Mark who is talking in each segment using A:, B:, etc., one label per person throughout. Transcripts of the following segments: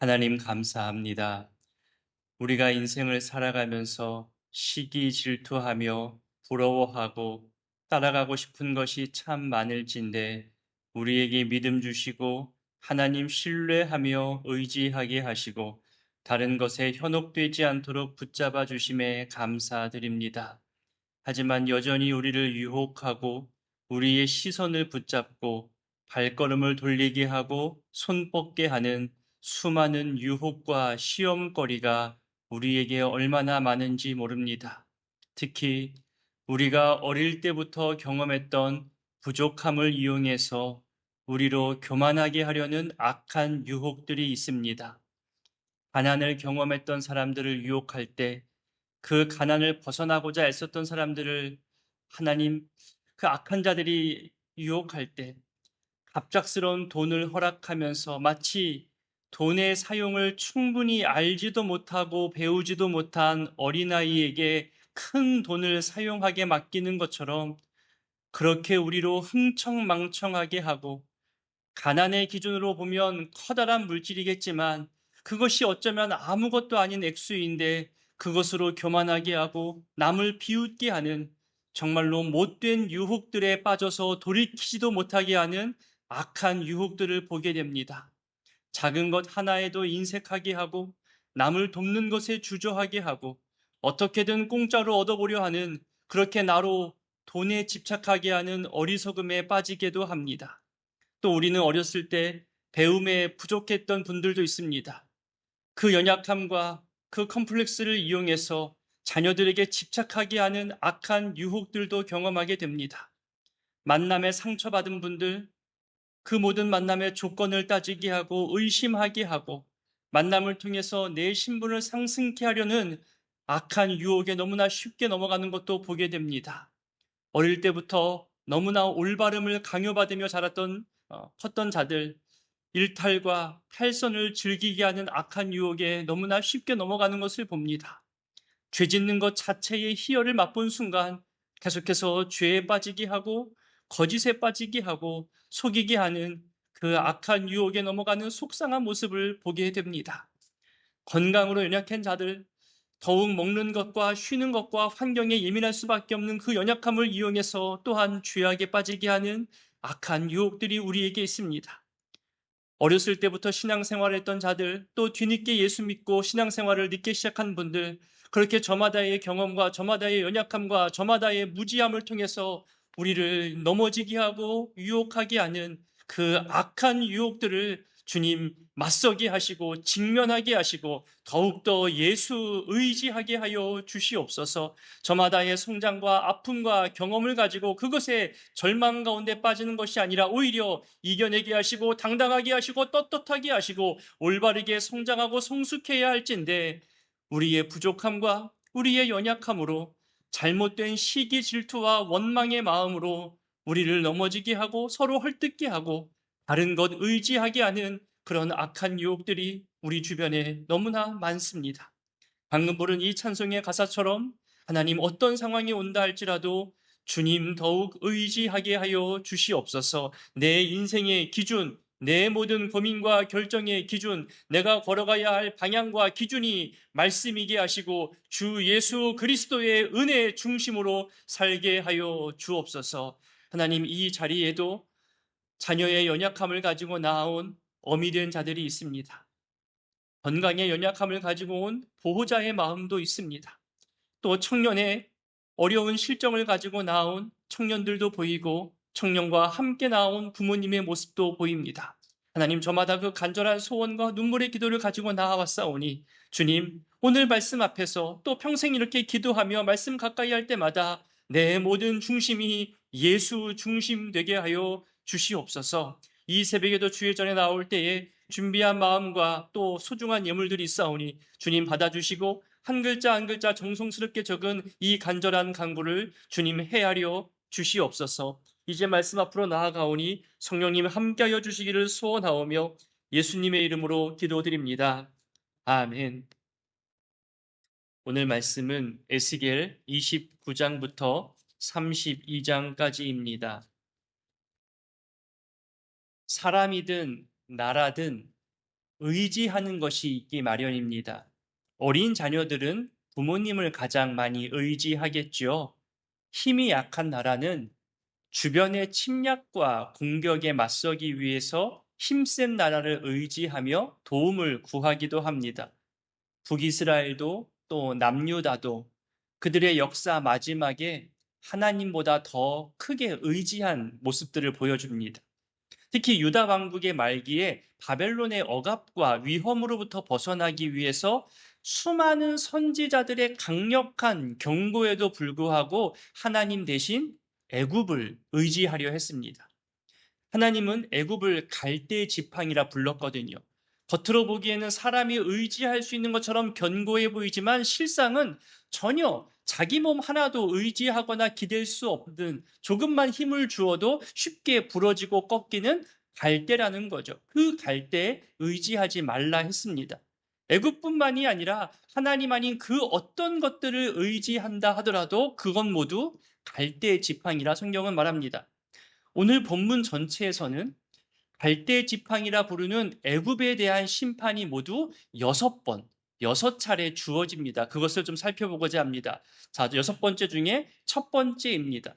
A: 하나님 감사합니다. 우리가 인생을 살아가면서 시기 질투하며 부러워하고 따라가고 싶은 것이 참 많을진데 우리에게 믿음 주시고 하나님 신뢰하며 의지하게 하시고 다른 것에 현혹되지 않도록 붙잡아 주심에 감사드립니다. 하지만 여전히 우리를 유혹하고 우리의 시선을 붙잡고 발걸음을 돌리게 하고 손 뻗게 하는 수많은 유혹과 시험거리가 우리에게 얼마나 많은지 모릅니다. 특히 우리가 어릴 때부터 경험했던 부족함을 이용해서 우리로 교만하게 하려는 악한 유혹들이 있습니다. 가난을 경험했던 사람들을 유혹할 때 그 가난을 벗어나고자 애썼던 사람들을 하나님, 그 악한 자들이 유혹할 때 갑작스러운 돈을 허락하면서 마치 돈의 사용을 충분히 알지도 못하고 배우지도 못한 어린아이에게 큰 돈을 사용하게 맡기는 것처럼 그렇게 우리로 흥청망청하게 하고 가난의 기준으로 보면 커다란 물질이겠지만 그것이 어쩌면 아무것도 아닌 액수인데 그것으로 교만하게 하고 남을 비웃게 하는 정말로 못된 유혹들에 빠져서 돌이키지도 못하게 하는 악한 유혹들을 보게 됩니다. 작은 것 하나에도 인색하게 하고 남을 돕는 것에 주저하게 하고 어떻게든 공짜로 얻어보려 하는, 그렇게 나로 돈에 집착하게 하는 어리석음에 빠지게도 합니다. 또 우리는 어렸을 때 배움에 부족했던 분들도 있습니다. 그 연약함과 그 컴플렉스를 이용해서 자녀들에게 집착하게 하는 악한 유혹들도 경험하게 됩니다. 만남에 상처받은 분들, 그 모든 만남의 조건을 따지게 하고 의심하게 하고 만남을 통해서 내 신분을 상승케 하려는 악한 유혹에 너무나 쉽게 넘어가는 것도 보게 됩니다. 어릴 때부터 너무나 올바름을 강요받으며 자랐던 컸던 자들, 일탈과 탈선을 즐기게 하는 악한 유혹에 너무나 쉽게 넘어가는 것을 봅니다. 죄 짓는 것 자체의 희열을 맛본 순간 계속해서 죄에 빠지게 하고 거짓에 빠지게 하고 속이게 하는 그 악한 유혹에 넘어가는 속상한 모습을 보게 됩니다. 건강으로 연약한 자들, 더욱 먹는 것과 쉬는 것과 환경에 예민할 수밖에 없는 그 연약함을 이용해서 또한 죄악에 빠지게 하는 악한 유혹들이 우리에게 있습니다. 어렸을 때부터 신앙생활을 했던 자들, 또 뒤늦게 예수 믿고 신앙생활을 늦게 시작한 분들, 그렇게 저마다의 경험과 저마다의 연약함과 저마다의 무지함을 통해서 우리를 넘어지게 하고 유혹하게 하는 그 악한 유혹들을 주님 맞서게 하시고 직면하게 하시고 더욱더 예수 의지하게 하여 주시옵소서. 저마다의 성장과 아픔과 경험을 가지고 그것에 절망 가운데 빠지는 것이 아니라 오히려 이겨내게 하시고 당당하게 하시고 떳떳하게 하시고 올바르게 성장하고 성숙해야 할진데 우리의 부족함과 우리의 연약함으로 잘못된 시기 질투와 원망의 마음으로 우리를 넘어지게 하고 서로 헐뜯게 하고 다른 것 의지하게 하는 그런 악한 유혹들이 우리 주변에 너무나 많습니다. 방금 부른 이 찬송의 가사처럼 하나님 어떤 상황이 온다 할지라도 주님 더욱 의지하게 하여 주시옵소서. 내 인생의 기준, 내 모든 고민과 결정의 기준, 내가 걸어가야 할 방향과 기준이 말씀이게 하시고 주 예수 그리스도의 은혜 중심으로 살게 하여 주옵소서. 하나님, 이 자리에도 자녀의 연약함을 가지고 나아온 어미된 자들이 있습니다. 건강의 연약함을 가지고 온 보호자의 마음도 있습니다. 또 청년의 어려운 실정을 가지고 나온 청년들도 보이고 청년과 함께 나온 부모님의 모습도 보입니다. 하나님, 저마다 그 간절한 소원과 눈물의 기도를 가지고 나아왔사오니 주님, 오늘 말씀 앞에서 또 평생 이렇게 기도하며 말씀 가까이 할 때마다 내 모든 중심이 예수 중심 되게 하여 주시옵소서. 이 새벽에도 주의 전에 나올 때에 준비한 마음과 또 소중한 예물들이 있사오니 주님 받아주시고 한 글자 한 글자 정성스럽게 적은 이 간절한 간구를 주님 헤아려 주시옵소서. 이제 말씀 앞으로 나아가오니 성령님 함께하여 주시기를 소원하오며 예수님의 이름으로 기도드립니다. 아멘. 오늘 말씀은 에스겔 29장부터 32장까지입니다. 사람이든 나라든 의지하는 것이 있기 마련입니다. 어린 자녀들은 부모님을 가장 많이 의지하겠죠. 힘이 약한 나라는 주변의 침략과 공격에 맞서기 위해서 힘센 나라를 의지하며 도움을 구하기도 합니다. 북이스라엘도 또 남유다도 그들의 역사 마지막에 하나님보다 더 크게 의지한 모습들을 보여줍니다. 특히 유다 왕국의 말기에 바벨론의 억압과 위험으로부터 벗어나기 위해서 수많은 선지자들의 강력한 경고에도 불구하고 하나님 대신 애굽을 의지하려 했습니다. 하나님은 애굽을 갈대 지팡이라 불렀거든요. 겉으로 보기에는 사람이 의지할 수 있는 것처럼 견고해 보이지만 실상은 전혀 자기 몸 하나도 의지하거나 기댈 수 없는, 조금만 힘을 주어도 쉽게 부러지고 꺾이는 갈대라는 거죠. 그 갈대에 의지하지 말라 했습니다. 애굽뿐만이 아니라 하나님 아닌 그 어떤 것들을 의지한다 하더라도 그건 모두 갈대 지팡이라 성경은 말합니다. 오늘 본문 전체에서는 갈대 지팡이라 부르는 애굽에 대한 심판이 모두 6번, 6차례 주어집니다. 그것을 좀 살펴보고자 합니다. 자, 6번째 중에 첫 번째입니다.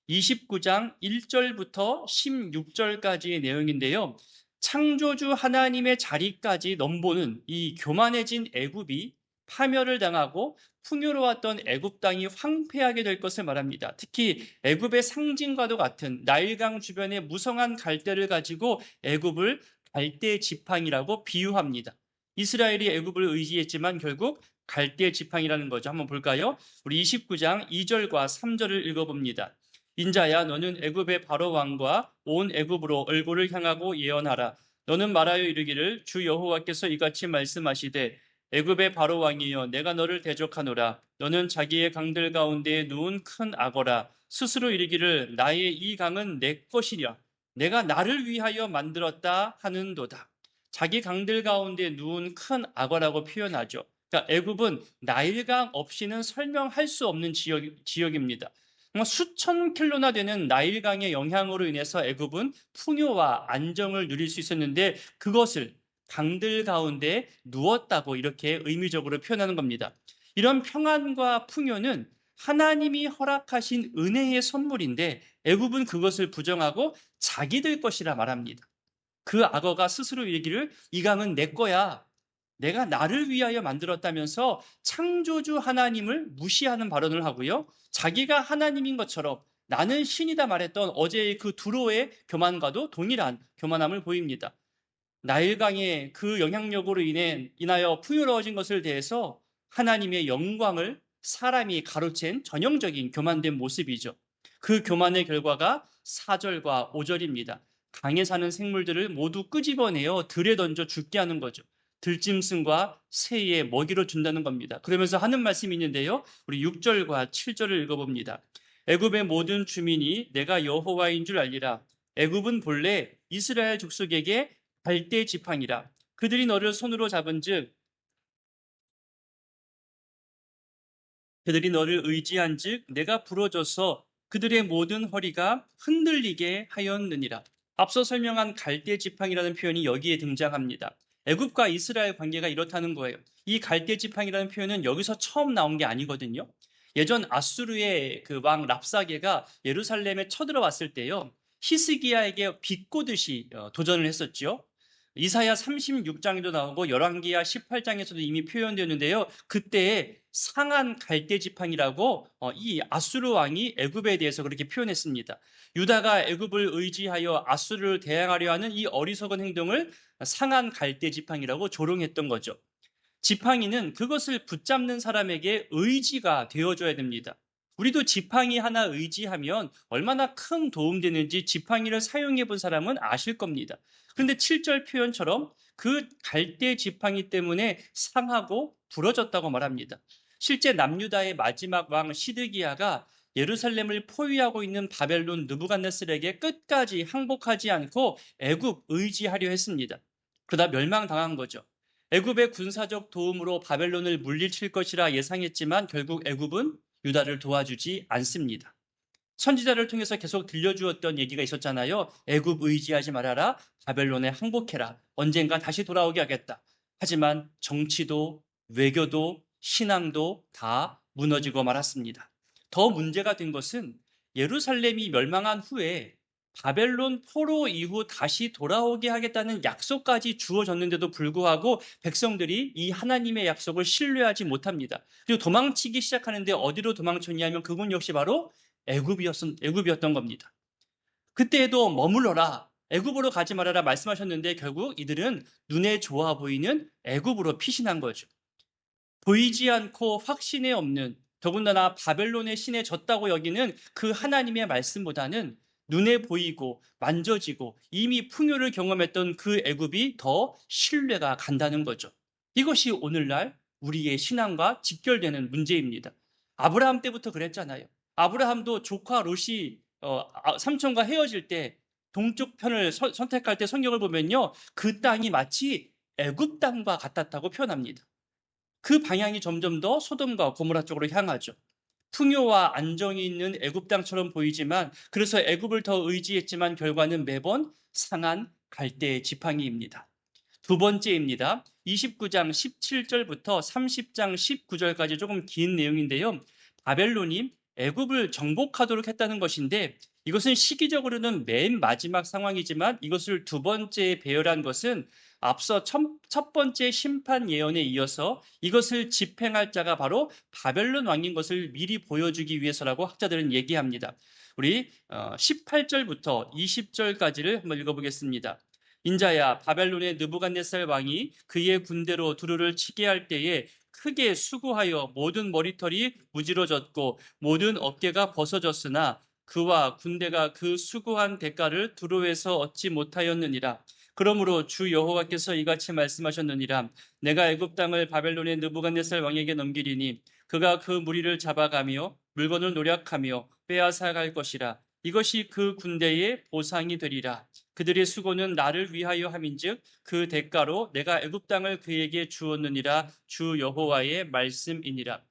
A: 29장 1절부터 16절까지의 내용인데요. 창조주 하나님의 자리까지 넘보는 이 교만해진 애굽이 파멸을 당하고 풍요로웠던 애굽 땅이 황폐하게 될 것을 말합니다. 특히 애굽의 상징과도 같은 나일강 주변의 무성한 갈대를 가지고 애굽을 갈대 지팡이라고 비유합니다. 이스라엘이 애굽을 의지했지만 결국 갈대 지팡이라는 거죠. 한번 볼까요? 우리 29장 2절과 3절을 읽어봅니다. 인자야, 너는 애굽의 바로 왕과 온 애굽으로 얼굴을 향하고 예언하라. 너는 말하여 이르기를 주 여호와께서 이같이 말씀하시되 애굽의 바로 왕이여, 내가 너를 대적하노라. 너는 자기의 강들 가운데 누운 큰 악어라. 스스로 이르기를 나의 이 강은 내 것이랴. 내가 나를 위하여 만들었다 하는도다. 자기 강들 가운데 누운 큰 악어라고 표현하죠. 그러니까 애굽은 나일강 없이는 설명할 수 없는 지역입니다. 수천 킬로나 되는 나일강의 영향으로 인해서 애굽은 풍요와 안정을 누릴 수 있었는데 그것을 강들 가운데 누웠다고 이렇게 의미적으로 표현하는 겁니다. 이런 평안과 풍요는 하나님이 허락하신 은혜의 선물인데 애굽은 그것을 부정하고 자기들 것이라 말합니다. 그 악어가 스스로 이르기를 이 강은 내 거야. 내가 나를 위하여 만들었다면서 창조주 하나님을 무시하는 발언을 하고요. 자기가 하나님인 것처럼 나는 신이다 말했던 어제의 그 두로의 교만과도 동일한 교만함을 보입니다. 나일강의 그 영향력으로 인하여 풍요로워진 것을 대해서 하나님의 영광을 사람이 가로챈 전형적인 교만된 모습이죠. 그 교만의 결과가 4절과 5절입니다. 강에 사는 생물들을 모두 끄집어내어 들에 던져 죽게 하는 거죠. 들짐승과 새의 먹이로 준다는 겁니다. 그러면서 하는 말씀이 있는데요. 우리 6절과 7절을 읽어봅니다. 애굽의 모든 주민이 내가 여호와인 줄 알리라. 애굽은 본래 이스라엘 족속에게 갈대 지팡이라. 그들이 너를 손으로 잡은즉 그들이 너를 의지한즉 내가 부러져서 그들의 모든 허리가 흔들리게 하였느니라. 앞서 설명한 갈대 지팡이라는 표현이 여기에 등장합니다. 애굽과 이스라엘 관계가 이렇다는 거예요. 이 갈대 지팡이라는 표현은 여기서 처음 나온 게 아니거든요. 예전 아수르의 그 왕 랍사게가 예루살렘에 쳐들어왔을 때요. 히스기야에게 비꼬듯이 도전을 했었죠. 이사야 36장에도 나오고 열왕기야 18장에서도 이미 표현되는데요. 그때 상한 갈대 지팡이라고 이 아수르 왕이 애굽에 대해서 그렇게 표현했습니다. 유다가 애굽을 의지하여 아수르를 대항하려 하는 이 어리석은 행동을 상한 갈대 지팡이라고 조롱했던 거죠. 지팡이는 그것을 붙잡는 사람에게 의지가 되어줘야 됩니다. 우리도 지팡이 하나 의지하면 얼마나 큰 도움 되는지 지팡이를 사용해 본 사람은 아실 겁니다. 그런데 7절 표현처럼 그 갈대 지팡이 때문에 상하고 부러졌다고 말합니다. 실제 남유다의 마지막 왕 시드기야가 예루살렘을 포위하고 있는 바벨론 느부갓네살에게 끝까지 항복하지 않고 애굽 의지하려 했습니다. 그러다 멸망당한 거죠. 애굽의 군사적 도움으로 바벨론을 물리칠 것이라 예상했지만 결국 애굽은 유다를 도와주지 않습니다. 선지자를 통해서 계속 들려주었던 얘기가 있었잖아요. 애굽 의지하지 말아라. 바벨론에 항복해라. 언젠가 다시 돌아오게 하겠다. 하지만 정치도 외교도 신앙도 다 무너지고 말았습니다. 더 문제가 된 것은 예루살렘이 멸망한 후에 바벨론 포로 이후 다시 돌아오게 하겠다는 약속까지 주어졌는데도 불구하고 백성들이 이 하나님의 약속을 신뢰하지 못합니다. 그리고 도망치기 시작하는데 어디로 도망쳤냐면 그곳 역시 바로 애굽이었던 겁니다. 그때에도 머물러라, 애굽으로 가지 말아라 말씀하셨는데 결국 이들은 눈에 좋아 보이는 애굽으로 피신한 거죠. 보이지 않고 확신에 없는, 더군다나 바벨론의 신에 졌다고 여기는 그 하나님의 말씀보다는 눈에 보이고 만져지고 이미 풍요를 경험했던 그 애굽이 더 신뢰가 간다는 거죠. 이것이 오늘날 우리의 신앙과 직결되는 문제입니다. 아브라함 때부터 그랬잖아요. 아브라함도 조카 롯이 삼촌과 헤어질 때 동쪽 편을 선택할 때 성경을 보면요, 그 땅이 마치 애굽 땅과 같았다고 표현합니다. 그 방향이 점점 더 소돔과 고모라 쪽으로 향하죠. 풍요와 안정이 있는 애굽 땅처럼 보이지만, 그래서 애굽을 더 의지했지만 결과는 매번 상한 갈대의 지팡이입니다. 두 번째입니다. 29장 17절부터 30장 19절까지 조금 긴 내용인데요. 바벨론이 애굽을 정복하도록 했다는 것인데, 이것은 시기적으로는 맨 마지막 상황이지만 이것을 두 번째 배열한 것은 앞서 첫 번째 심판 예언에 이어서 이것을 집행할 자가 바로 바벨론 왕인 것을 미리 보여주기 위해서라고 학자들은 얘기합니다. 우리 18절부터 20절까지를 한번 읽어보겠습니다. 인자야, 바벨론의 느부갓네살 왕이 그의 군대로 두루를 치게 할 때에 크게 수고하여 모든 머리털이 무지러졌고 모든 어깨가 벗어졌으나 그와 군대가 그 수고한 대가를 두로에서 얻지 못하였느니라. 그러므로 주 여호와께서 이같이 말씀하셨느니라. 내가 애굽 땅을 바벨론의 느부갓네살 왕에게 넘기리니 그가 그 무리를 잡아가며 물건을 노략하며 빼앗아갈 것이라. 이것이 그 군대의 보상이 되리라. 그들의 수고는 나를 위하여 함인즉 그 대가로 내가 애굽 땅을 그에게 주었느니라. 주 여호와의 말씀이니라.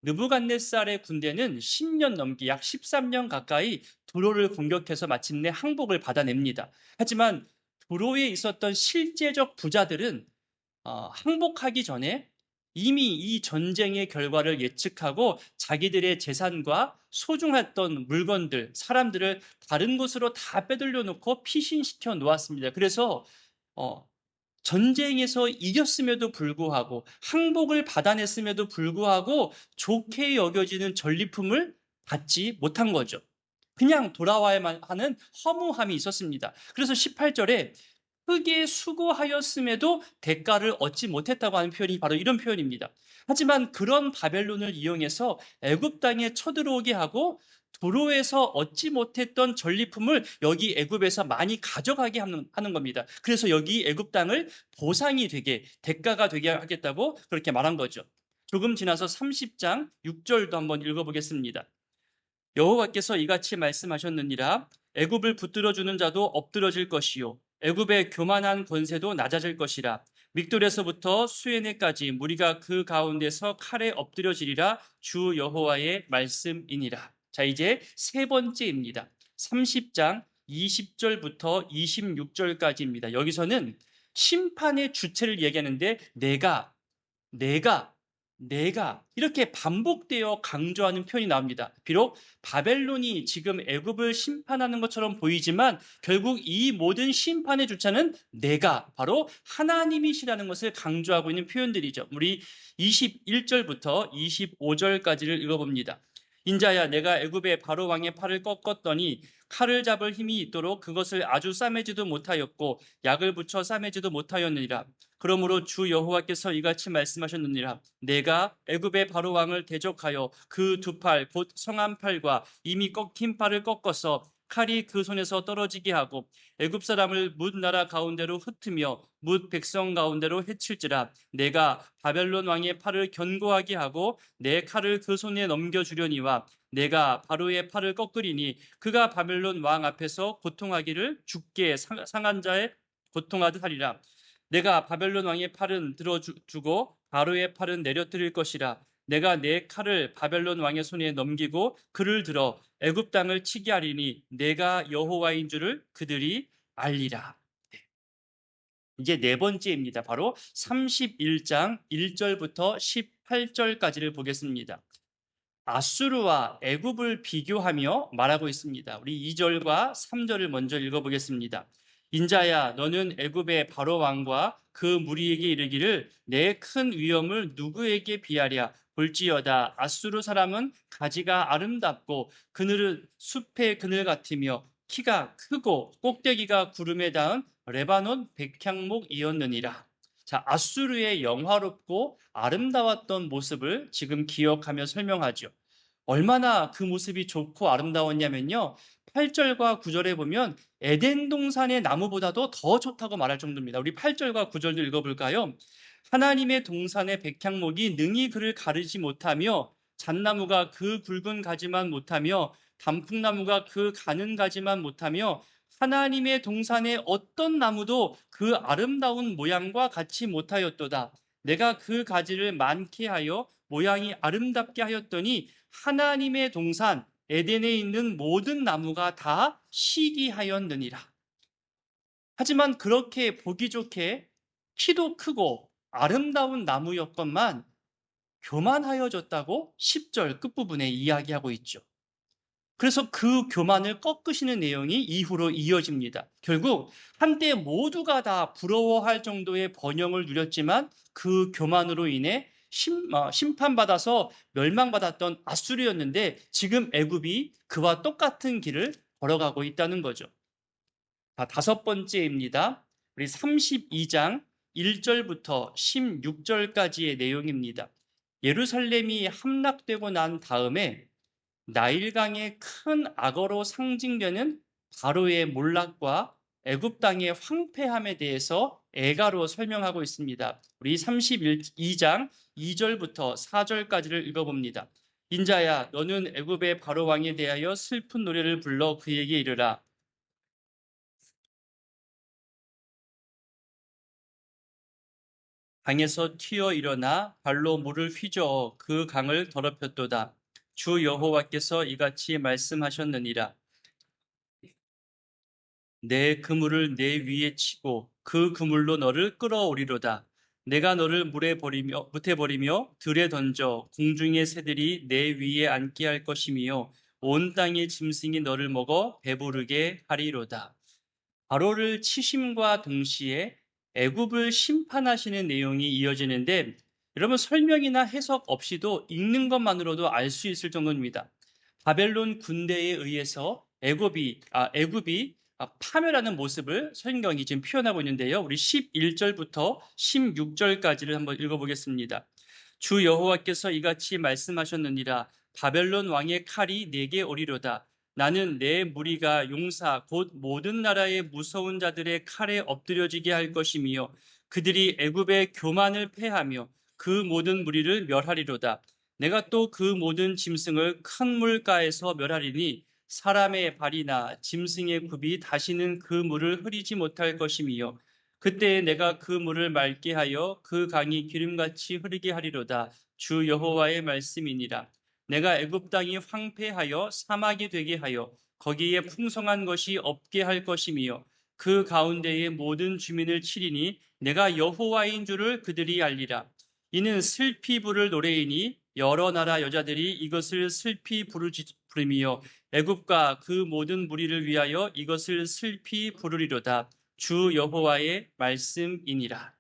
A: 느부갓네살의 군대는 10년 넘게 약 13년 가까이 두로를 공격해서 마침내 항복을 받아냅니다. 하지만 두로에 있었던 실제적 부자들은 항복하기 전에 이미 이 전쟁의 결과를 예측하고 자기들의 재산과 소중했던 물건들, 사람들을 다른 곳으로 다 빼돌려 놓고 피신시켜 놓았습니다. 그래서 어, 전쟁에서 이겼음에도 불구하고 항복을 받아냈음에도 불구하고 좋게 여겨지는 전리품을 받지 못한 거죠. 그냥 돌아와야만 하는 허무함이 있었습니다. 그래서 18절에 크게 수고하였음에도 대가를 얻지 못했다고 하는 표현이 바로 이런 표현입니다. 하지만 그런 바벨론을 이용해서 애굽 땅에 쳐들어오게 하고 도로에서 얻지 못했던 전리품을 여기 애굽에서 많이 가져가게 하는 겁니다. 그래서 여기 애굽 땅을 보상이 되게, 대가가 되게 하겠다고 그렇게 말한 거죠. 조금 지나서 30장 6절도 한번 읽어보겠습니다. 여호와께서 이같이 말씀하셨느니라. 애굽을 붙들어 주는 자도 엎드러질 것이요 애굽의 교만한 권세도 낮아질 것이라. 믹돌에서부터 수에네까지 무리가 그 가운데서 칼에 엎드려지리라. 주 여호와의 말씀이니라. 자, 이제 세 번째입니다. 30장 20절부터 26절까지입니다. 여기서는 심판의 주체를 얘기하는데 내가 이렇게 반복되어 강조하는 표현이 나옵니다. 비록 바벨론이 지금 애굽을 심판하는 것처럼 보이지만 결국 이 모든 심판의 주체는 내가 바로 하나님이시라는 것을 강조하고 있는 표현들이죠. 우리 21절부터 25절까지를 읽어봅니다. 인자야, 내가 애굽의 바로 왕의 팔을 꺾었더니 칼을 잡을 힘이 있도록 그것을 아주 싸매지도 못하였고 약을 붙여 싸매지도 못하였느니라. 그러므로 주 여호와께서 이같이 말씀하셨느니라. 내가 애굽의 바로 왕을 대적하여 그 두 팔 곧 성한 팔과 이미 꺾인 팔을 꺾어서 칼이 그 손에서 떨어지게 하고 애굽 사람을 뭇 나라 가운데로 흩으며 뭇 백성 가운데로 해칠지라. 내가 바벨론 왕의 팔을 견고하게 하고 내 칼을 그 손에 넘겨주려니와 내가 바로의 팔을 꺾으리니 그가 바벨론 왕 앞에서 고통하기를 죽게 상한 자의 고통하듯 하리라. 내가 바벨론 왕의 팔은 들어주고 바로의 팔은 내려뜨릴 것이라. 내가 내 칼을 바벨론 왕의 손에 넘기고 그를 들어 애굽 땅을 치게 하리니 내가 여호와인 줄을 그들이 알리라. 이제 네 번째입니다. 바로 31장 1절부터 18절까지를 보겠습니다. 아수르와 애굽을 비교하며 말하고 있습니다. 우리 2절과 3절을 먼저 읽어보겠습니다. 인자야, 너는 애굽의 바로 왕과 그 무리에게 이르기를 내 큰 위엄을 누구에게 비하랴? 볼지어다 아수르 사람은 가지가 아름답고 그늘은 숲의 그늘 같으며 키가 크고 꼭대기가 구름에 닿은 레바논 백향목이었느니라. 자, 아수르의 영화롭고 아름다웠던 모습을 지금 기억하며 설명하죠. 얼마나 그 모습이 좋고 아름다웠냐면요. 8절과 9절에 보면 에덴 동산의 나무보다도 더 좋다고 말할 정도입니다. 우리 8절과 9절도 읽어볼까요? 하나님의 동산의 백향목이 능히 그를 가르지 못하며 잣나무가 그 굵은 가지만 못하며 단풍나무가 그 가는 가지만 못하며 하나님의 동산의 어떤 나무도 그 아름다운 모양과 같이 못하였도다. 내가 그 가지를 많게 하여 모양이 아름답게 하였더니 하나님의 동산 에덴에 있는 모든 나무가 다 시기하였느니라. 하지만 그렇게 보기 좋게 키도 크고 아름다운 나무였건만 교만하여졌다고 10절 끝부분에 이야기하고 있죠. 그래서 그 교만을 꺾으시는 내용이 이후로 이어집니다. 결국 한때 모두가 다 부러워할 정도의 번영을 누렸지만 그 교만으로 인해 심판받아서 멸망받았던 아수르였는데 지금 애굽이 그와 똑같은 길을 걸어가고 있다는 거죠. 다섯 번째입니다. 우리 32장 1절부터 16절까지의 내용입니다. 예루살렘이 함락되고 난 다음에 나일강의 큰 악어로 상징되는 바로의 몰락과 애굽 땅의 황폐함에 대해서 애가로 설명하고 있습니다. 우리 32장 2절부터 4절까지를 읽어봅니다. 인자야, 너는 애굽의 바로 왕에 대하여 슬픈 노래를 불러 그에게 이르라. 강에서 튀어 일어나 발로 물을 휘저어 그 강을 더럽혔도다. 주 여호와께서 이같이 말씀하셨느니라. 내 그물을 내 위에 치고 그 그물로 너를 끌어오리로다. 내가 너를 못에 버리며 들에 던져 공중의 새들이 내 위에 앉게 할 것이며 온 땅의 짐승이 너를 먹어 배부르게 하리로다. 바로를 치심과 동시에 애굽을 심판하시는 내용이 이어지는데 여러분 설명이나 해석 없이도 읽는 것만으로도 알 수 있을 정도입니다. 바벨론 군대에 의해서 애굽이 파멸하는 모습을 성경이 지금 표현하고 있는데요. 우리 11절부터 16절까지를 한번 읽어보겠습니다. 주 여호와께서 이같이 말씀하셨느니라. 바벨론 왕의 칼이 내게 오리로다. 나는 내 무리가 용사 곧 모든 나라의 무서운 자들의 칼에 엎드려지게 할 것이며 그들이 애굽의 교만을 패하며 그 모든 무리를 멸하리로다. 내가 또 그 모든 짐승을 큰 물가에서 멸하리니 사람의 발이나 짐승의 굽이 다시는 그 물을 흐리지 못할 것이며 그때 내가 그 물을 맑게 하여 그 강이 기름같이 흐르게 하리로다. 주 여호와의 말씀이니라. 내가 애굽 땅이 황폐하여 사막이 되게 하여 거기에 풍성한 것이 없게 할 것이며 그 가운데의 모든 주민을 치리니 내가 여호와인 줄을 그들이 알리라. 이는 슬피 부를 노래이니 여러 나라 여자들이 이것을 슬피 부르며 애굽과 그 모든 무리를 위하여 이것을 슬피 부르리로다. 주 여호와의 말씀이니라.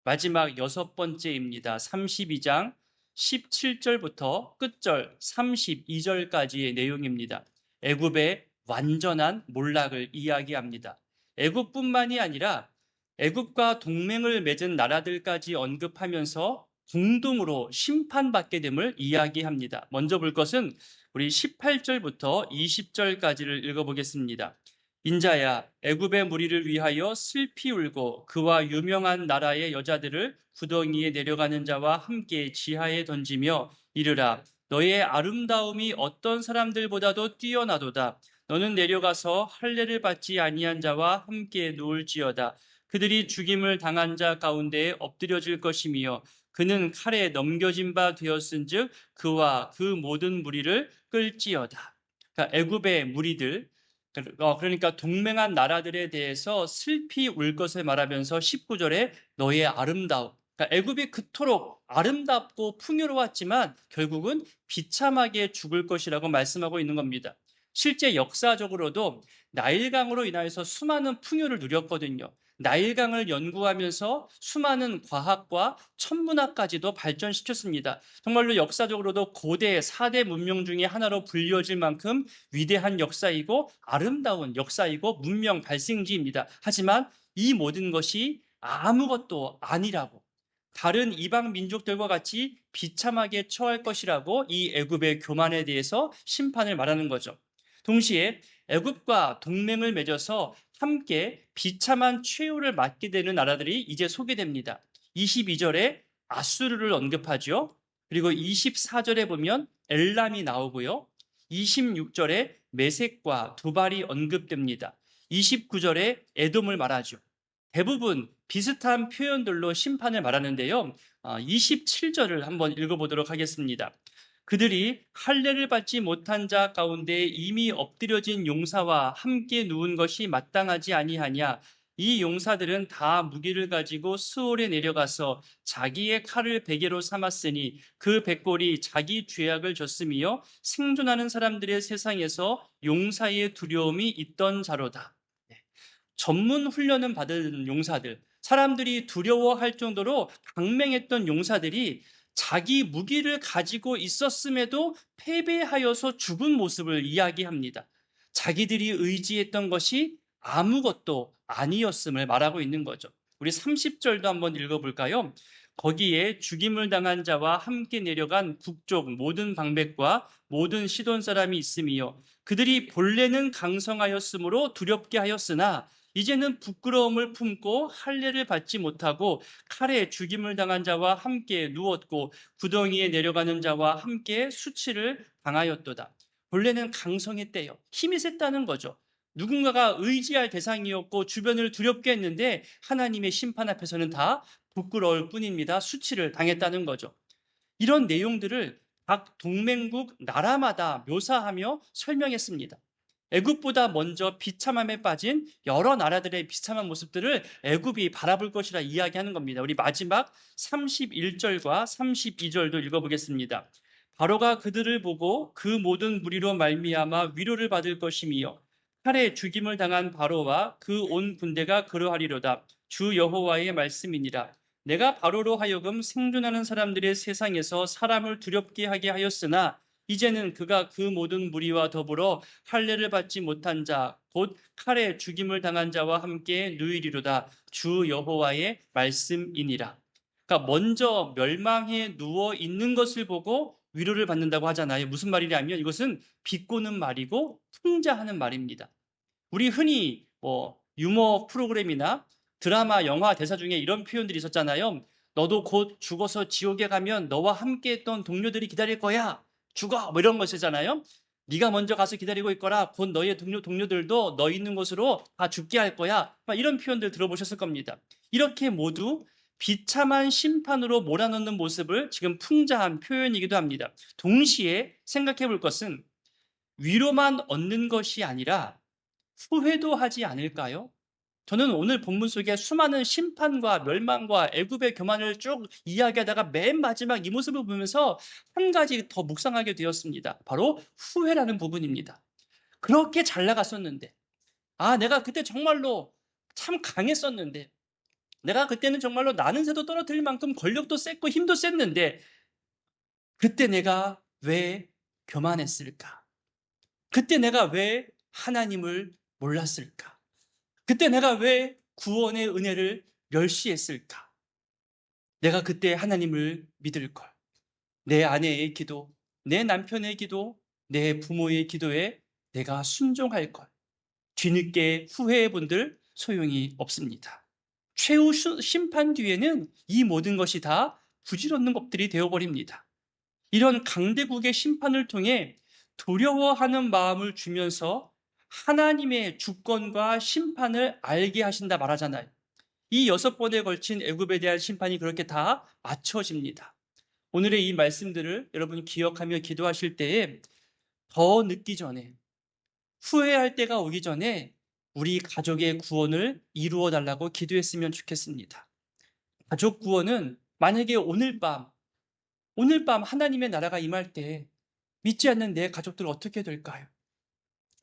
A: 마지막 여섯 번째입니다. 32장 17절부터 끝절 32절까지의 내용입니다. 애굽의 완전한 몰락을 이야기합니다. 애굽뿐만이 아니라 애굽과 동맹을 맺은 나라들까지 언급하면서 공동으로 심판받게 됨을 이야기합니다. 먼저 볼 것은 우리 18절부터 20절까지를 읽어보겠습니다. 인자야, 애굽의 무리를 위하여 슬피 울고 그와 유명한 나라의 여자들을 구덩이에 내려가는 자와 함께 지하에 던지며 이르라. 너의 아름다움이 어떤 사람들보다도 뛰어나도다. 너는 내려가서 할례를 받지 아니한 자와 함께 누울지어다. 그들이 죽임을 당한 자 가운데에 엎드려질 것이며 그는 칼에 넘겨진 바 되었은즉 그와 그 모든 무리를 끌지어다. 그러니까 애굽의 무리들, 그러니까 동맹한 나라들에 대해서 슬피 울 것을 말하면서 19절에 너의 아름다움, 그러니까 애굽이 그토록 아름답고 풍요로웠지만 결국은 비참하게 죽을 것이라고 말씀하고 있는 겁니다. 실제 역사적으로도 나일강으로 인하여서 수많은 풍요를 누렸거든요. 나일강을 연구하면서 수많은 과학과 천문학까지도 발전시켰습니다. 정말로 역사적으로도 고대 4대 문명 중에 하나로 불리워질 만큼 위대한 역사이고 아름다운 역사이고 문명 발생지입니다. 하지만 이 모든 것이 아무것도 아니라고, 다른 이방 민족들과 같이 비참하게 처할 것이라고 이 애굽의 교만에 대해서 심판을 말하는 거죠. 동시에 애굽과 동맹을 맺어서 함께 비참한 최후를 맞게 되는 나라들이 이제 소개됩니다. 22절에 아수르를 언급하죠. 그리고 24절에 보면 엘람이 나오고요. 26절에 메색과 두발이 언급됩니다. 29절에 에돔을 말하죠. 대부분 비슷한 표현들로 심판을 말하는데요. 27절을 한번 읽어보도록 하겠습니다. 그들이 할례를 받지 못한 자 가운데 이미 엎드려진 용사와 함께 누운 것이 마땅하지 아니하냐. 이 용사들은 다 무기를 가지고 스올에 내려가서 자기의 칼을 베개로 삼았으니 그 백골이 자기 죄악을 졌으며 생존하는 사람들의 세상에서 용사의 두려움이 있던 자로다. 네. 전문 훈련을 받은 용사들, 사람들이 두려워할 정도로 강맹했던 용사들이 자기 무기를 가지고 있었음에도 패배하여서 죽은 모습을 이야기합니다. 자기들이 의지했던 것이 아무것도 아니었음을 말하고 있는 거죠. 우리 30절도 한번 읽어볼까요? 거기에 죽임을 당한 자와 함께 내려간 북쪽 모든 방백과 모든 시돈 사람이 있으며 그들이 본래는 강성하였으므로 두렵게 하였으나 이제는 부끄러움을 품고 할례를 받지 못하고 칼에 죽임을 당한 자와 함께 누웠고 구덩이에 내려가는 자와 함께 수치를 당하였도다. 본래는 강성했대요. 힘이 셌다는 거죠. 누군가가 의지할 대상이었고 주변을 두렵게 했는데 하나님의 심판 앞에서는 다 부끄러울 뿐입니다. 수치를 당했다는 거죠. 이런 내용들을 각 동맹국 나라마다 묘사하며 설명했습니다. 애굽보다 먼저 비참함에 빠진 여러 나라들의 비참한 모습들을 애굽이 바라볼 것이라 이야기하는 겁니다. 우리 마지막 31절과 32절도 읽어보겠습니다. 바로가 그들을 보고 그 모든 무리로 말미암아 위로를 받을 것이며 칼에 죽임을 당한 바로와 그 온 군대가 그러하리로다. 주 여호와의 말씀이니라. 내가 바로로 하여금 생존하는 사람들의 세상에서 사람을 두렵게 하게 하였으나 이제는 그가 그 모든 무리와 더불어 할례를 받지 못한 자, 곧 칼에 죽임을 당한 자와 함께 누이리로다. 주 여호와의 말씀이니라. 그러니까 먼저 멸망해 누워 있는 것을 보고 위로를 받는다고 하잖아요. 무슨 말이냐면 이것은 비꼬는 말이고 풍자하는 말입니다. 우리 흔히 유머 프로그램이나 드라마, 영화 대사 중에 이런 표현들이 있었잖아요. 너도 곧 죽어서 지옥에 가면 너와 함께 했던 동료들이 기다릴 거야. 죽어! 뭐 이런 거 쓰잖아요. 네가 먼저 가서 기다리고 있거라. 곧 너의 동료들도 너 있는 곳으로 다 죽게 할 거야. 막 이런 표현들 들어보셨을 겁니다. 이렇게 모두 비참한 심판으로 몰아넣는 모습을 지금 풍자한 표현이기도 합니다. 동시에 생각해 볼 것은 위로만 얻는 것이 아니라 후회도 하지 않을까요? 저는 오늘 본문 속에 수많은 심판과 멸망과 애굽의 교만을 쭉 이야기하다가 맨 마지막 이 모습을 보면서 한 가지 더 묵상하게 되었습니다. 바로 후회라는 부분입니다. 그렇게 잘 나갔었는데, 내가 그때 정말로 참 강했었는데, 내가 그때는 정말로 나는 새도 떨어뜨릴 만큼 권력도 셌고 힘도 셌는데, 그때 내가 왜 교만했을까? 그때 내가 왜 하나님을 몰랐을까? 그때 내가 왜 구원의 은혜를 멸시했을까? 내가 그때 하나님을 믿을 걸. 내 아내의 기도, 내 남편의 기도, 내 부모의 기도에 내가 순종할 걸. 뒤늦게 후회해 본들 소용이 없습니다. 최후 심판 뒤에는 이 모든 것이 다 부질없는 것들이 되어버립니다. 이런 강대국의 심판을 통해 두려워하는 마음을 주면서 하나님의 주권과 심판을 알게 하신다 말하잖아요. 이 6번에 걸친 애굽에 대한 심판이 그렇게 다 맞춰집니다. 오늘의 이 말씀들을 여러분 기억하며 기도하실 때에 더 늦기 전에, 후회할 때가 오기 전에 우리 가족의 구원을 이루어 달라고 기도했으면 좋겠습니다. 가족 구원은 만약에 오늘 밤 하나님의 나라가 임할 때 믿지 않는 내 가족들 어떻게 될까요?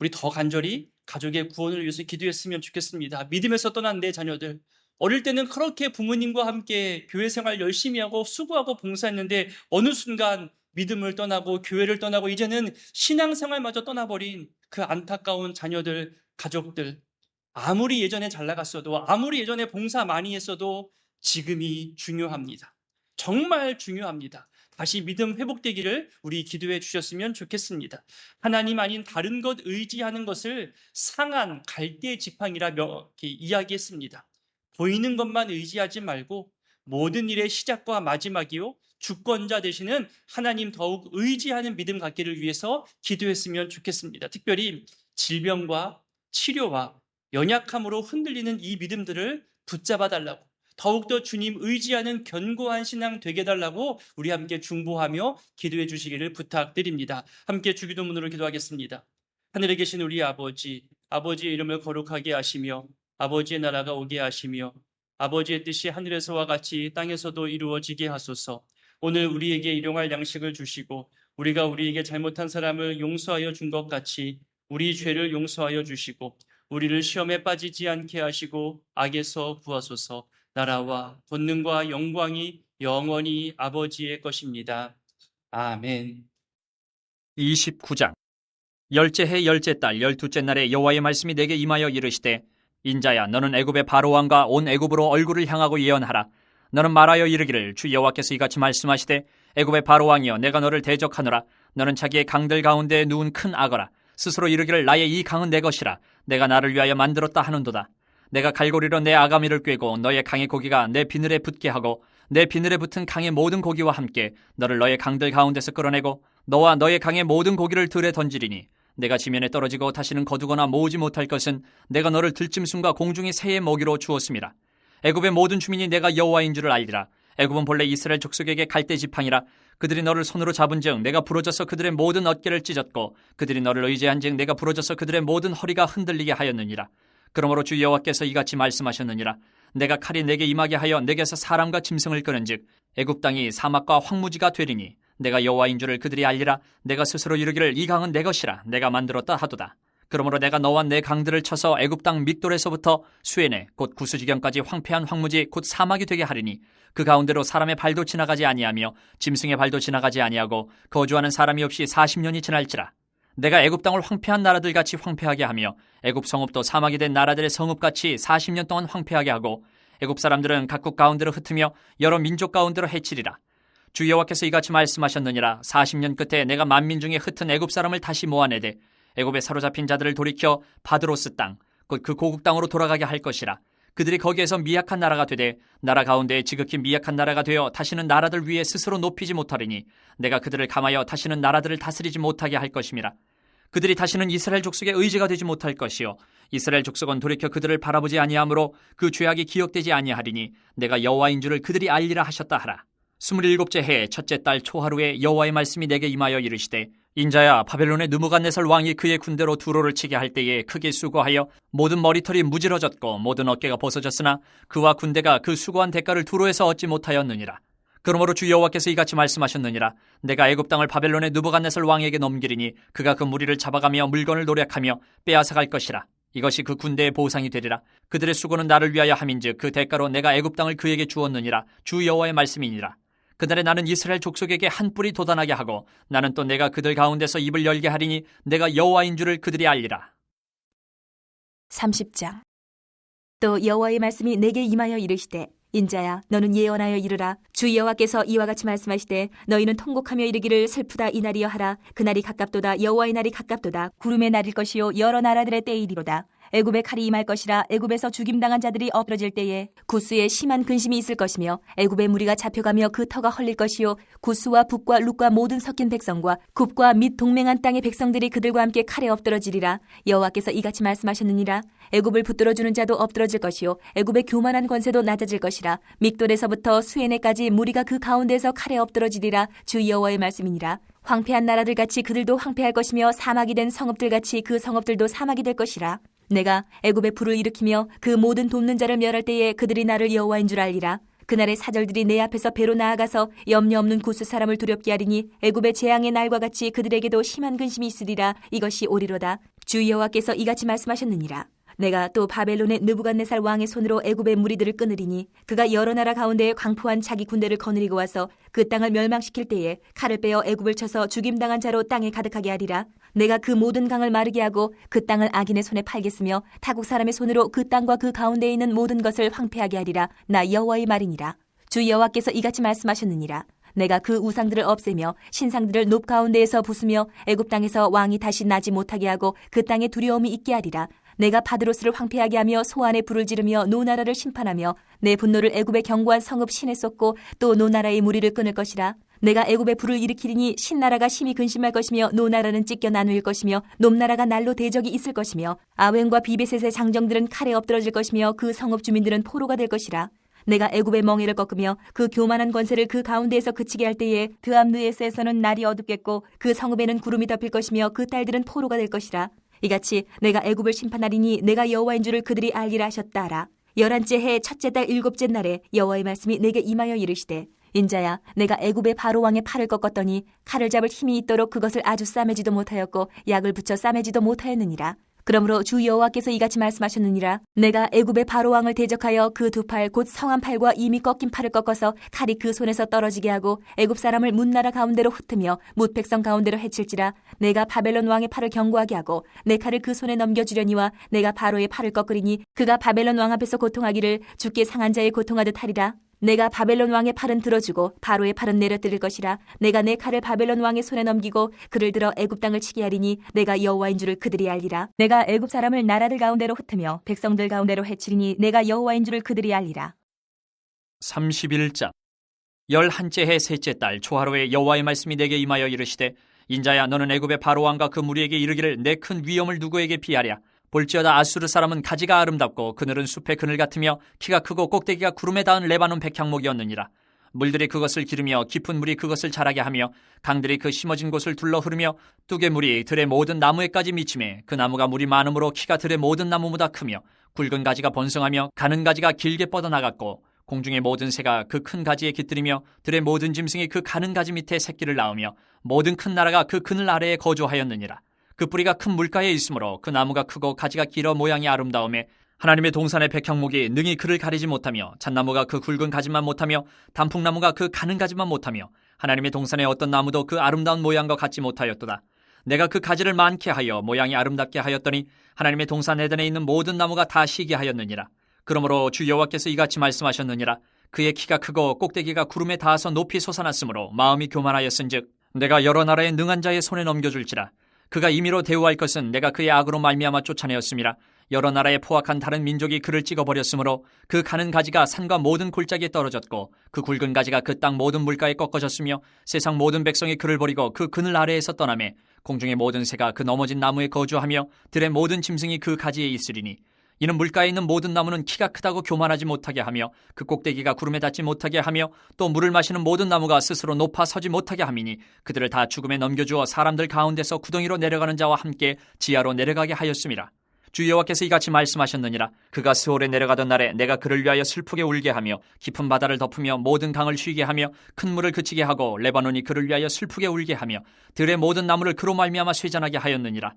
A: 우리 더 간절히 가족의 구원을 위해서 기도했으면 좋겠습니다. 믿음에서 떠난 내 자녀들, 어릴 때는 그렇게 부모님과 함께 교회 생활 열심히 하고 수고하고 봉사했는데 어느 순간 믿음을 떠나고 교회를 떠나고 이제는 신앙생활마저 떠나버린 그 안타까운 자녀들, 가족들, 아무리 예전에 잘 나갔어도, 아무리 예전에 봉사 많이 했어도 지금이 중요합니다. 정말 중요합니다. 다시 믿음 회복되기를 우리 기도해 주셨으면 좋겠습니다. 하나님 아닌 다른 것 의지하는 것을 상한 갈대 지팡이라 이렇게 이야기했습니다. 보이는 것만 의지하지 말고 모든 일의 시작과 마지막이요 주권자 되시는 하나님 더욱 의지하는 믿음 갖기를 위해서 기도했으면 좋겠습니다. 특별히 질병과 치료와 연약함으로 흔들리는 이 믿음들을 붙잡아 달라고, 더욱더 주님 의지하는 견고한 신앙 되게 달라고 우리 함께 중보하며 기도해 주시기를 부탁드립니다. 함께 주기도문으로 기도하겠습니다. 하늘에 계신 우리 아버지, 아버지의 이름을 거룩하게 하시며 아버지의 나라가 오게 하시며 아버지의 뜻이 하늘에서와 같이 땅에서도 이루어지게 하소서. 오늘 우리에게 일용할 양식을 주시고 우리가 우리에게 잘못한 사람을 용서하여 준 것 같이 우리 죄를 용서하여 주시고 우리를 시험에 빠지지 않게 하시고 악에서 구하소서. 나라와 권능과 영광이 영원히 아버지의 것입니다. 아멘.
B: 29장. 열째 해 열째 달 12째 날에 여호와의 말씀이 내게 임하여 이르시되 인자야 너는 애굽의 바로왕과 온 애굽으로 얼굴을 향하고 예언하라. 너는 말하여 이르기를 주 여호와께서 이같이 말씀하시되 애굽의 바로왕이여 내가 너를 대적하노라. 너는 자기의 강들 가운데 누운 큰 악어라. 스스로 이르기를 나의 이 강은 내 것이라. 내가 나를 위하여 만들었다 하는도다. 내가 갈고리로 내 아가미를 꿰고 너의 강의 고기가 내 비늘에 붙게 하고 내 비늘에 붙은 강의 모든 고기와 함께 너를 너의 강들 가운데서 끌어내고 너와 너의 강의 모든 고기를 들에 던지리니 내가 지면에 떨어지고 다시는 거두거나 모으지 못할 것은 내가 너를 들짐승과 공중의 새의 먹이로 주었음이라. 애굽의 모든 주민이 내가 여호와인 줄을 알리라. 애굽은 본래 이스라엘 족속에게 갈대 지팡이라. 그들이 너를 손으로 잡은즉 내가 부러져서 그들의 모든 어깨를 찢었고 그들이 너를 의지한즉 내가 부러져서 그들의 모든 허리가 흔들리게 하였느니라. 그러므로 주 여호와께서 이같이 말씀하셨느니라. 내가 칼이 내게 임하게 하여 내게서 사람과 짐승을 끄는즉 애굽 땅이 사막과 황무지가 되리니 내가 여호와인 줄을 그들이 알리라. 내가 스스로 이르기를 이 강은 내 것이라. 내가 만들었다 하도다. 그러므로 내가 너와 내 강들을 쳐서 애굽 땅 믹돌에서부터 수에네 곧 구스지경까지 황폐한 황무지 곧 사막이 되게 하리니 그 가운데로 사람의 발도 지나가지 아니하며 짐승의 발도 지나가지 아니하고 거주하는 사람이 없이 40년이 지날지라. 내가 애굽 땅을 황폐한 나라들 같이 황폐하게 하며 애굽 성읍도 사막이 된 나라들의 성읍 같이 40년 동안 황폐하게 하고 애굽 사람들은 각국 가운데로 흩으며 여러 민족 가운데로 해치리라. 주 여호와께서 이같이 말씀하셨느니라. 40년 끝에 내가 만민 중에 흩은 애굽 사람을 다시 모아내되 애굽에 사로잡힌 자들을 돌이켜 바드로스 땅 곧 그 고국 땅으로 돌아가게 할 것이라. 그들이 거기에서 미약한 나라가 되되 나라 가운데 지극히 미약한 나라가 되어 다시는 나라들 위에 스스로 높이지 못하리니 내가 그들을 감하여 다시는 나라들을 다스리지 못하게 할 것임이라. 그들이 다시는 이스라엘 족속의 의지가 되지 못할 것이요 이스라엘 족속은 돌이켜 그들을 바라보지 아니하므로 그 죄악이 기억되지 아니하리니 내가 여호와인 줄을 그들이 알리라 하셨다 하라. 27째 해 첫째 달 초하루에 여호와의 말씀이 내게 임하여 이르시되 인자야 바벨론의 느부갓네살 왕이 그의 군대로 두로를 치게 할 때에 크게 수고하여 모든 머리털이 무질어졌고 모든 어깨가 벗어졌으나 그와 군대가 그 수고한 대가를 두로에서 얻지 못하였느니라. 그러므로 주 여호와께서 이같이 말씀하셨느니라. 내가 애굽 땅을 바벨론의 느부갓네살 왕에게 넘기리니 그가 그 무리를 잡아가며 물건을 노략하며 빼앗아갈 것이라. 이것이 그 군대의 보상이 되리라. 그들의 수고는 나를 위하여 함인즉 그 대가로 내가 애굽 땅을 그에게 주었느니라. 주 여호와의 말씀이니라. 그날에 나는 이스라엘 족속에게 한 뿔이 돋아나게 하고 나는 또 내가 그들 가운데서 입을 열게 하리니 내가 여호와인 줄을 그들이 알리라.
C: 30장. 또 여호와의 말씀이 내게 임하여 이르시되 인자야 너는 예언하여 이르라. 주 여호와께서 이와 같이 말씀하시되 너희는 통곡하며 이르기를 슬프다 이 날이여 하라. 그날이 가깝도다. 여호와의 날이 가깝도다. 구름의 날일 것이요 여러 나라들의 때이리로다. 애굽의 칼이 임할 것이라. 애굽에서 죽임당한 자들이 엎드러질 때에 구스에 심한 근심이 있을 것이며 애굽의 무리가 잡혀가며 그 터가 헐릴 것이요 구스와 북과 룻과 모든 섞인 백성과 굽과 및 동맹한 땅의 백성들이 그들과 함께 칼에 엎드러지리라. 여호와께서 이같이 말씀하셨느니라. 애굽을 붙들어주는 자도 엎드러질 것이요 애굽의 교만한 권세도 낮아질 것이라. 믹돌에서부터 수에네까지 무리가 그 가운데에서 칼에 엎드러지리라. 주 여호와의 말씀이니라. 황폐한 나라들 같이 그들도 황폐할 것이며 사막이 된 성읍들 같이 그 성읍들도 사막이 될 것이라. 내가 애굽에 불을 일으키며 그 모든 돕는 자를 멸할 때에 그들이 나를 여호와인 줄 알리라. 그날의 사절들이 내 앞에서 배로 나아가서 염려 없는 구스 사람을 두렵게 하리니 애굽의 재앙의 날과 같이 그들에게도 심한 근심이 있으리라. 이것이 오리로다. 주 여호와께서 이같이 말씀하셨느니라. 내가 또 바벨론의 느부갓네살 왕의 손으로 애굽의 무리들을 끊으리니 그가 여러 나라 가운데에 광포한 자기 군대를 거느리고 와서 그 땅을 멸망시킬 때에 칼을 빼어 애굽을 쳐서 죽임당한 자로 땅에 가득하게 하리라. 내가 그 모든 강을 마르게 하고 그 땅을 악인의 손에 팔겠으며 타국 사람의 손으로 그 땅과 그 가운데에 있는 모든 것을 황폐하게 하리라. 나 여호와의 말이니라. 주 여호와께서 이같이 말씀하셨느니라. 내가 그 우상들을 없애며 신상들을 높 가운데에서 부수며 애굽 땅에서 왕이 다시 나지 못하게 하고 그 땅에 두려움이 있게 하리라. 내가 바드로스를 황폐하게 하며 소안에 불을 지르며 노나라를 심판하며 내 분노를 애굽의 견고한 성읍 신에 쏟고 또 노나라의 무리를 끊을 것이라. 내가 애굽에 불을 일으키리니 신나라가 심히 근심할 것이며 노나라는 찢겨 나누일 것이며 높나라가 날로 대적이 있을 것이며 아웬과 비베셋의 장정들은 칼에 엎드러질 것이며 그 성읍 주민들은 포로가 될 것이라. 내가 애굽의 멍에를 꺾으며 그 교만한 권세를 그 가운데에서 그치게 할 때에 드암느에스에서는 날이 어둡겠고 그 성읍에는 구름이 덮일 것이며 그 딸들은 포로가 될 것이라. 이같이 내가 애굽을 심판하리니 내가 여호와인 줄을 그들이 알리라 하셨다라. 11째 해 첫째 달 7째 날에 여호와의 말씀이 내게 임하여 이르시되 인자야 내가 애굽의 바로 왕의 팔을 꺾었더니 칼을 잡을 힘이 있도록 그것을 아주 싸매지도 못하였고 약을 붙여 싸매지도 못하였느니라. 그러므로 주 여호와께서 이같이 말씀하셨느니라. 내가 애굽의 바로 왕을 대적하여 그 두 팔 곧 성한 팔과 이미 꺾인 팔을 꺾어서 칼이 그 손에서 떨어지게 하고 애굽 사람을 문나라 가운데로 흩으며 뭇 백성 가운데로 해칠지라. 내가 바벨론 왕의 팔을 견고하게 하고 내 칼을 그 손에 넘겨주려니와 내가 바로의 팔을 꺾으리니 그가 바벨론 왕 앞에서 고통하기를 죽게 상한 자의 고통하듯 하리라. 내가 바벨론 왕의 팔은 들어주고 바로의 팔은 내려뜨릴 것이라. 내가 내 칼을 바벨론 왕의 손에 넘기고 그를 들어 애굽 땅을 치게 하리니 내가 여호와인 줄을 그들이 알리라. 내가 애굽 사람을 나라들 가운데로 흩으며 백성들 가운데로 해치리니 내가 여호와인 줄을 그들이 알리라.
B: 31장 11째 해 셋째 달 초하루에 여호와의 말씀이 내게 임하여 이르시되 인자야 너는 애굽의 바로 왕과 그 무리에게 이르기를 내 큰 위엄을 누구에게 비하랴. 볼지어다 아수르 사람은 가지가 아름답고 그늘은 숲의 그늘 같으며 키가 크고 꼭대기가 구름에 닿은 레바논 백향목이었느니라. 물들이 그것을 기르며 깊은 물이 그것을 자라게 하며 강들이 그 심어진 곳을 둘러 흐르며 뚝의 물이 들의 모든 나무에까지 미치매 그 나무가 물이 많으므로 키가 들의 모든 나무보다 크며 굵은 가지가 번성하며 가는 가지가 길게 뻗어나갔고 공중의 모든 새가 그 큰 가지에 깃들이며 들의 모든 짐승이 그 가는 가지 밑에 새끼를 낳으며 모든 큰 나라가 그 그늘 아래에 거주하였느니라. 그 뿌리가 큰 물가에 있으므로 그 나무가 크고 가지가 길어 모양이 아름다우며 하나님의 동산의 백향목이 능히 그를 가리지 못하며 잣나무가 그 굵은 가지만 못하며 단풍나무가 그 가는 가지만 못하며 하나님의 동산의 어떤 나무도 그 아름다운 모양과 같지 못하였도다. 내가 그 가지를 많게 하여 모양이 아름답게 하였더니 하나님의 동산 에덴에 있는 모든 나무가 다 시게 하였느니라. 그러므로 주 여호와께서 이같이 말씀하셨느니라. 그의 키가 크고 꼭대기가 구름에 닿아서 높이 솟아났으므로 마음이 교만하였은즉 내가 여러 나라의 능한 자의 손에 넘겨줄지라. 그가 임의로 대우할 것은 내가 그의 악으로 말미암아 쫓아내었음이라. 여러 나라의 포악한 다른 민족이 그를 찍어버렸으므로 그 가는 가지가 산과 모든 골짜기에 떨어졌고 그 굵은 가지가 그 땅 모든 물가에 꺾어졌으며 세상 모든 백성이 그를 버리고 그 그늘 아래에서 떠나매 공중의 모든 새가 그 넘어진 나무에 거주하며 들의 모든 짐승이 그 가지에 있으리니 이는 물가에 있는 모든 나무는 키가 크다고 교만하지 못하게 하며 그 꼭대기가 구름에 닿지 못하게 하며 또 물을 마시는 모든 나무가 스스로 높아 서지 못하게 함이니 그들을 다 죽음에 넘겨주어 사람들 가운데서 구덩이로 내려가는 자와 함께 지하로 내려가게 하였음이라. 주 여호와께서 이같이 말씀하셨느니라. 그가 스올에 내려가던 날에 내가 그를 위하여 슬프게 울게 하며 깊은 바다를 덮으며 모든 강을 쉬게 하며 큰 물을 그치게 하고 레바논이 그를 위하여 슬프게 울게 하며 들의 모든 나무를 그로 말미암아 쇠잔하게 하였느니라.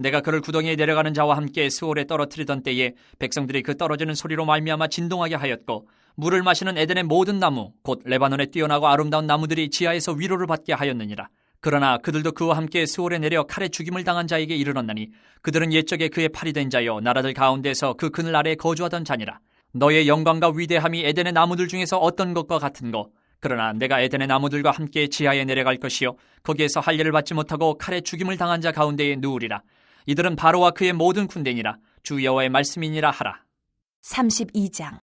B: 내가 그를 구덩이에 내려가는 자와 함께 스올에 떨어뜨리던 때에 백성들이 그 떨어지는 소리로 말미암아 진동하게 하였고 물을 마시는 에덴의 모든 나무 곧 레바논에 뛰어나고 아름다운 나무들이 지하에서 위로를 받게 하였느니라. 그러나 그들도 그와 함께 스올에 내려 칼에 죽임을 당한 자에게 이르렀나니 그들은 옛적에 그의 팔이 된 자여 나라들 가운데서 그 그늘 아래에 거주하던 자니라. 너의 영광과 위대함이 에덴의 나무들 중에서 어떤 것과 같은 거. 그러나 내가 에덴의 나무들과 함께 지하에 내려갈 것이요 거기에서 할례를 받지 못하고 칼에 죽임을 당한 자 가운데에 누우리라. 이들은 바로와 그의 모든 군대니라. 주 여호와의 말씀이니라 하라.
C: 32장.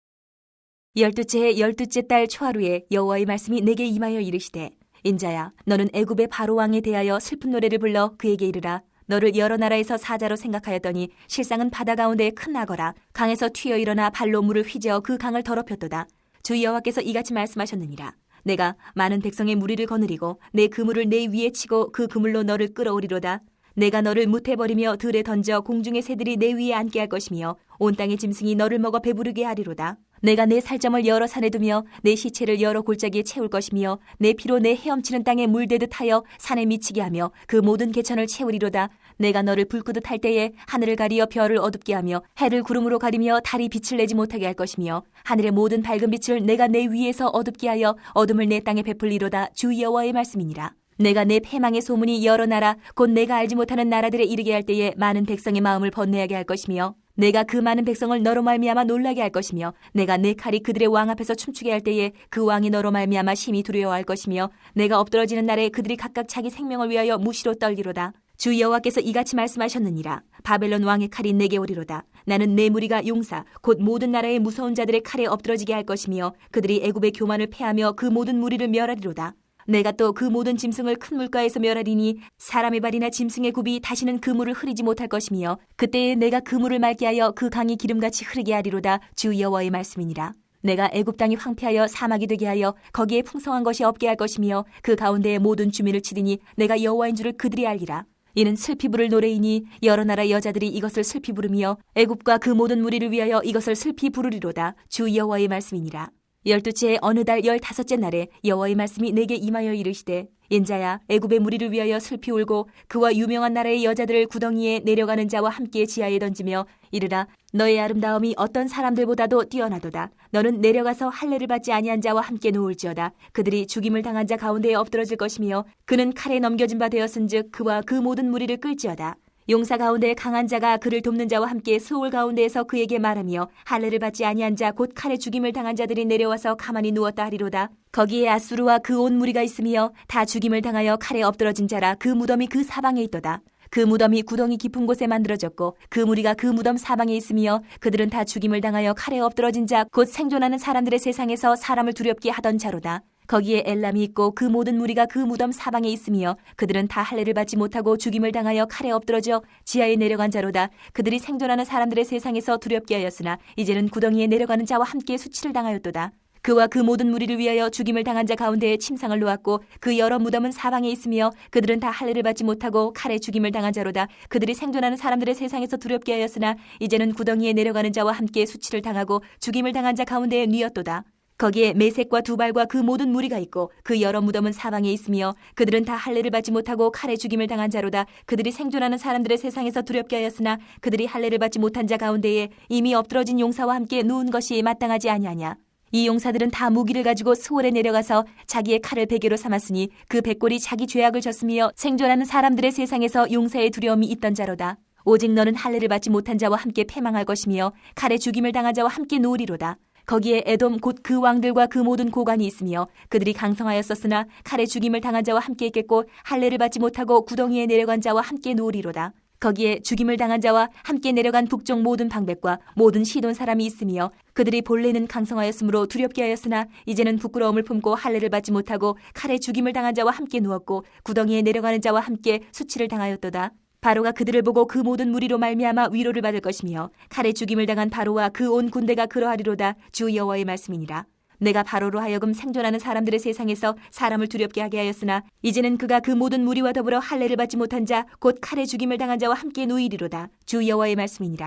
C: 12째 해 12째 달 초하루에 여호와의 말씀이 내게 임하여 이르시되 인자야 너는 애굽의 바로 왕에 대하여 슬픈 노래를 불러 그에게 이르라. 너를 여러 나라에서 사자로 생각하였더니 실상은 바다 가운데 큰 악어라. 강에서 튀어 일어나 발로 물을 휘저어 그 강을 더럽혔도다. 주 여호와께서 이같이 말씀하셨느니라. 내가 많은 백성의 무리를 거느리고 내 그물을 내 위에 치고 그 그물로 너를 끌어오리로다. 내가 너를 무태버리며 들에 던져 공중의 새들이 내 위에 앉게 할 것이며 온 땅의 짐승이 너를 먹어 배부르게 하리로다. 내가 내 살점을 여러 산에 두며 내 시체를 여러 골짜기에 채울 것이며 내 피로 내 헤엄치는 땅에 물대듯 하여 산에 미치게 하며 그 모든 개천을 채우리로다. 내가 너를 불 끄듯 할 때에 하늘을 가리어 별을 어둡게 하며 해를 구름으로 가리며 달이 빛을 내지 못하게 할 것이며 하늘의 모든 밝은 빛을 내가 내 위에서 어둡게 하여 어둠을 내 땅에 베풀리로다. 주 여호와의 말씀이니라. 내가 내 패망의 소문이 여러 나라 곧 내가 알지 못하는 나라들에 이르게 할 때에 많은 백성의 마음을 번뇌하게 할 것이며 내가 그 많은 백성을 너로 말미암아 놀라게 할 것이며 내가 내 칼이 그들의 왕 앞에서 춤추게 할 때에 그 왕이 너로 말미암아 심히 두려워할 것이며 내가 엎드러지는 날에 그들이 각각 자기 생명을 위하여 무시로 떨리로다. 주 여호와께서 이같이 말씀하셨느니라. 바벨론 왕의 칼이 내게 오리로다. 나는 내 무리가 용사 곧 모든 나라의 무서운 자들의 칼에 엎드러지게 할 것이며 그들이 애굽의 교만을 패하며 그 모든 무리를 멸하리로다. 내가 또 그 모든 짐승을 큰 물가에서 멸하리니 사람의 발이나 짐승의 굽이 다시는 그 물을 흐리지 못할 것이며 그때에 내가 그 물을 맑게 하여 그 강이 기름같이 흐르게 하리로다. 주 여호와의 말씀이니라. 내가 애굽 땅이 황폐하여 사막이 되게 하여 거기에 풍성한 것이 없게 할 것이며 그 가운데의 모든 주민을 치리니 내가 여호와인 줄을 그들이 알리라. 이는 슬피 부를 노래이니 여러 나라 여자들이 이것을 슬피 부르며 애굽과 그 모든 무리를 위하여 이것을 슬피 부르리로다. 주 여호와의 말씀이니라. 12째 어느 달 15째 날에 여호와의 말씀이 내게 임하여 이르시되 인자야 애굽의 무리를 위하여 슬피 울고 그와 유명한 나라의 여자들을 구덩이에 내려가는 자와 함께 지하에 던지며 이르라. 너의 아름다움이 어떤 사람들보다도 뛰어나도다. 너는 내려가서 할례를 받지 아니한 자와 함께 누울지어다. 그들이 죽임을 당한 자 가운데에 엎드러질 것이며 그는 칼에 넘겨진 바 되었은즉 그와 그 모든 무리를 끌지어다. 용사 가운데 강한 자가 그를 돕는 자와 함께 수월 가운데에서 그에게 말하며 할례를 받지 아니한 자 곧 칼에 죽임을 당한 자들이 내려와서 가만히 누웠다 하리로다. 거기에 아수르와 그 온 무리가 있으며 다 죽임을 당하여 칼에 엎드러진 자라. 그 무덤이 그 사방에 있도다. 그 무덤이 구덩이 깊은 곳에 만들어졌고 그 무리가 그 무덤 사방에 있으며 그들은 다 죽임을 당하여 칼에 엎드러진 자 곧 생존하는 사람들의 세상에서 사람을 두렵게 하던 자로다. 거기에 엘람이 있고 그 모든 무리가 그 무덤 사방에 있으며 그들은 다 할례를 받지 못하고 죽임을 당하여 칼에 엎드러져 지하에 내려간 자로다. 그들이 생존하는 사람들의 세상에서 두렵게 하였으나 이제는 구덩이에 내려가는 자와 함께 수치를 당하였도다. 그와 그 모든 무리를 위하여 죽임을 당한 자 가운데에 침상을 놓았고 그 여러 무덤은 사방에 있으며 그들은 다 할례를 받지 못하고 칼에 죽임을 당한 자로다. 그들이 생존하는 사람들의 세상에서 두렵게 하였으나 이제는 구덩이에 내려가는 자와 함께 수치를 당하고 죽임을 당한 자 가운데에 뉘었도다. 거기에 메색과 두발과 그 모든 무리가 있고 그 여러 무덤은 사방에 있으며 그들은 다 할례를 받지 못하고 칼에 죽임을 당한 자로다. 그들이 생존하는 사람들의 세상에서 두렵게 하였으나 그들이 할례를 받지 못한 자 가운데에 이미 엎드러진 용사와 함께 누운 것이 마땅하지 아니하냐. 이 용사들은 다 무기를 가지고 수월에 내려가서 자기의 칼을 베개로 삼았으니 그 백골이 자기 죄악을 졌으며 생존하는 사람들의 세상에서 용사의 두려움이 있던 자로다. 오직 너는 할례를 받지 못한 자와 함께 패망할 것이며 칼에 죽임을 당한 자와 함께 누우리로다. 거기에 에돔 곧 그 왕들과 그 모든 고관이 있으며 그들이 강성하였었으나 칼에 죽임을 당한 자와 함께 있겠고 할례를 받지 못하고 구덩이에 내려간 자와 함께 누우리로다. 거기에 죽임을 당한 자와 함께 내려간 북쪽 모든 방백과 모든 시돈 사람이 있으며 그들이 본래는 강성하였으므로 두렵게 하였으나 이제는 부끄러움을 품고 할례를 받지 못하고 칼에 죽임을 당한 자와 함께 누웠고 구덩이에 내려가는 자와 함께 수치를 당하였도다. 바로가 그들을 보고 그 모든 무리로 말미암아 위로를 받을 것이며 칼에 죽임을 당한 바로와 그 온 군대가 그러하리로다. 주 여호와의 말씀이니라. 내가 바로로 하여금 생존하는 사람들의 세상에서 사람을 두렵게 하게 하였으나 이제는 그가 그 모든 무리와 더불어 할례를 받지 못한 자 곧 칼에 죽임을 당한 자와 함께 누이리로다. 주 여호와의 말씀이니라.